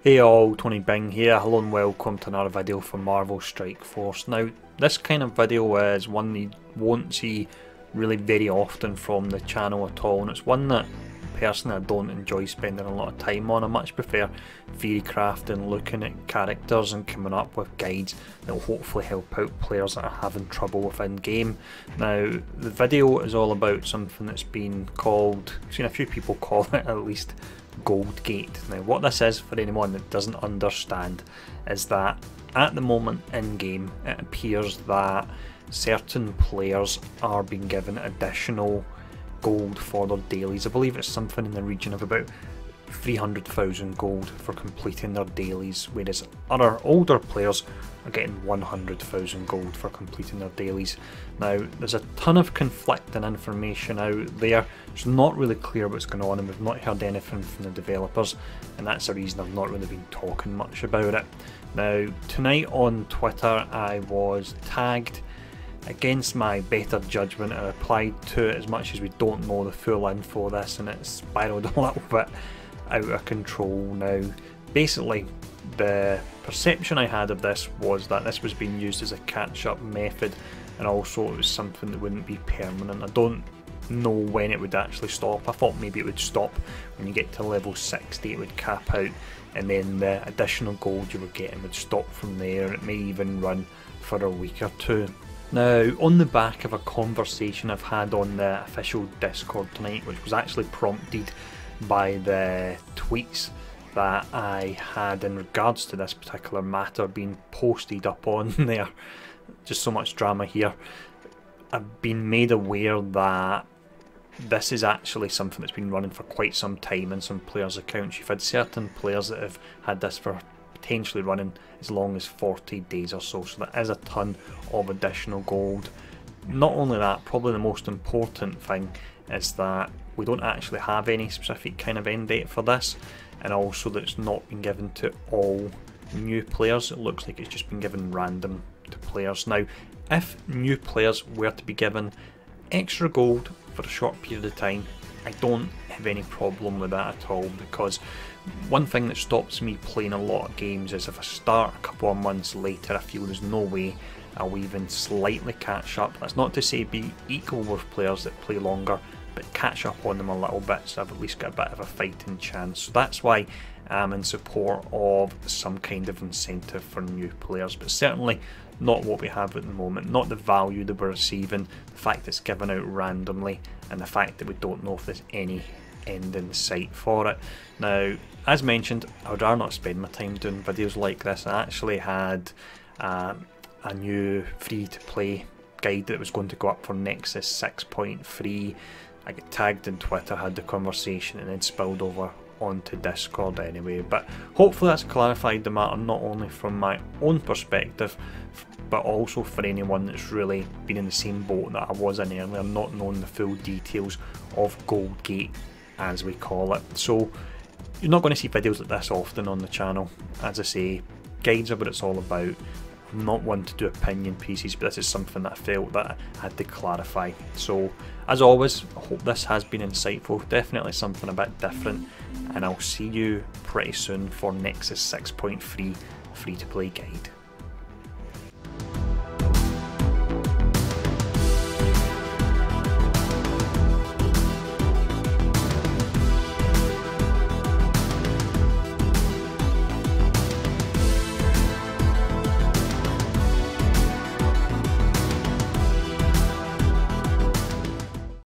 Hey all, Tony Bing here. Hello and welcome to another video from Marvel Strike Force. Now, this kind of video is one you won't see really very often from the channel at all, and it's one that personally I don't enjoy spending a lot of time on. I much prefer theory crafting, looking at characters and coming up with guides that will hopefully help out players that are having trouble within game. Now, the video is all about something that's been called, I've seen a few people call it at least, Goldgate. Now, what this is, for anyone that doesn't understand, is that at the moment in game it appears that certain players are being given additional gold for their dailies. I believe it's something in the region of about 300,000 gold for completing their dailies, whereas other older players are getting 100,000 gold for completing their dailies. Now, there's a ton of conflicting information out there. It's not really clear what's going on, and we've not heard anything from the developers, and that's the reason I've not really been talking much about it. Now, tonight on Twitter I was tagged. Against my better judgment, I replied to it as much as we don't know the full info of this, and it's spiralled a little bit out of control now. Basically, the perception I had of this was that this was being used as a catch-up method, and also it was something that wouldn't be permanent. I don't know when it would actually stop. I thought maybe it would stop when you get to level 60, it would cap out, and then the additional gold you were getting would stop from there. It may even run for a week or two. Now, on the back of a conversation I've had on the official Discord tonight, which was actually prompted by the tweets that I had in regards to this particular matter being posted up on there, just so much drama here, I've been made aware that this is actually something that's been running for quite some time in some players' accounts. You've had certain players that have had this for potentially running as long as 40 days or so, so that is a ton of additional gold. Not only that, probably the most important thing is that we don't actually have any specific kind of end date for this, and also that it's not been given to all new players. It looks like it's just been given random to players. Now, if new players were to be given extra gold for a short period of time, I don't have any problem with that at all, because one thing that stops me playing a lot of games is if I start a couple of months later, I feel there's no way I'll even slightly catch up. That's not to say be equal with players that play longer, but catch up on them a little bit, so I've at least got a bit of a fighting chance. So that's why I'm in support of some kind of incentive for new players, but certainly not what we have at the moment, not the value that we're receiving, the fact it's given out randomly, and the fact that we don't know if there's any end in sight for it. Now, as mentioned, I would rather not spend my time doing videos like this. I actually had a new free-to-play guide that was going to go up for Nexus 6.3. I got tagged in Twitter, had the conversation, and then spilled over onto Discord anyway. But hopefully that's clarified the matter, not only from my own perspective, but also for anyone that's really been in the same boat that I was in earlier, not knowing the full details of Goldgate, as we call it. So you're not going to see videos like this often on the channel. As I say, guides are what it's all about. I'm not one to do opinion pieces, but this is something that I felt that I had to clarify. So as always, I hope this has been insightful, definitely something a bit different, and I'll see you pretty soon for Nexus 6.3 free to play guide.